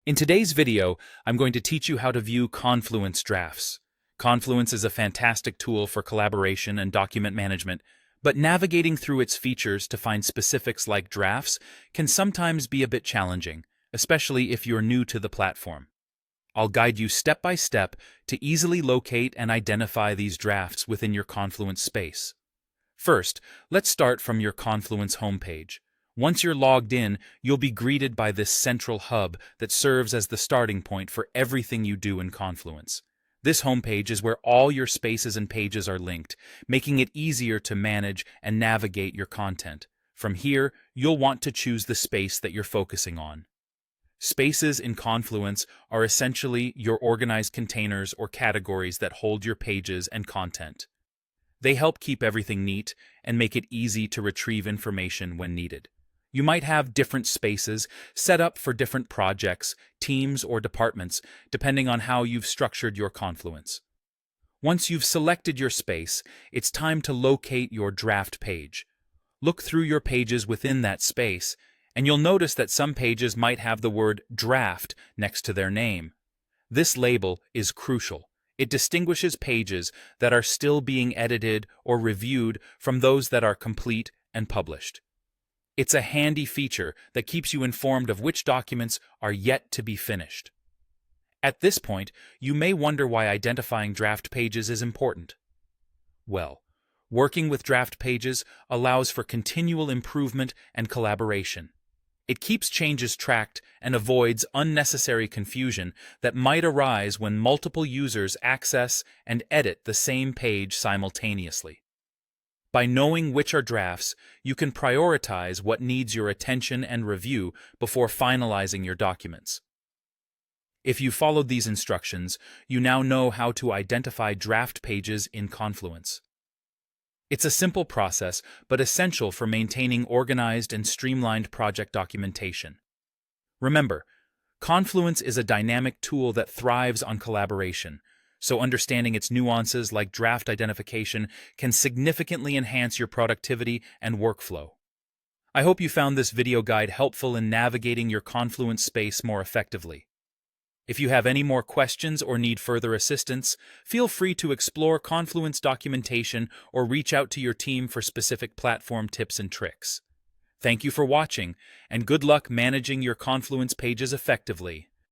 In today's video, I'm going to teach you how to view Confluence drafts. Confluence is a fantastic tool for collaboration and document management, but navigating through its features to find specifics like drafts can sometimes be a bit challenging, especially if you're new to the platform. I'll guide you step by step to easily locate and identify these drafts within your Confluence space. First, let's start from your Confluence homepage. Once you're logged in, you'll be greeted by this central hub that serves as the starting point for everything you do in Confluence. This homepage is where all your spaces and pages are linked, making it easier to manage and navigate your content. From here, you'll want to choose the space that you're focusing on. Spaces in Confluence are essentially your organized containers or categories that hold your pages and content. They help keep everything neat and make it easy to retrieve information when needed. You might have different spaces set up for different projects, teams, or departments, depending on how you've structured your Confluence. Once you've selected your space, it's time to locate your draft page. Look through your pages within that space, and you'll notice that some pages might have the word draft next to their name. This label is crucial. It distinguishes pages that are still being edited or reviewed from those that are complete and published. It's a handy feature that keeps you informed of which documents are yet to be finished. At this point, you may wonder why identifying draft pages is important. Well, working with draft pages allows for continual improvement and collaboration. It keeps changes tracked and avoids unnecessary confusion that might arise when multiple users access and edit the same page simultaneously. By knowing which are drafts, you can prioritize what needs your attention and review before finalizing your documents. If you followed these instructions, you now know how to identify draft pages in Confluence. It's a simple process, but essential for maintaining organized and streamlined project documentation. Remember, Confluence is a dynamic tool that thrives on collaboration, so understanding its nuances like draft identification can significantly enhance your productivity and workflow. I hope you found this video guide helpful in navigating your Confluence space more effectively. If you have any more questions or need further assistance, feel free to explore Confluence documentation or reach out to your team for specific platform tips and tricks. Thank you for watching, and good luck managing your Confluence pages effectively.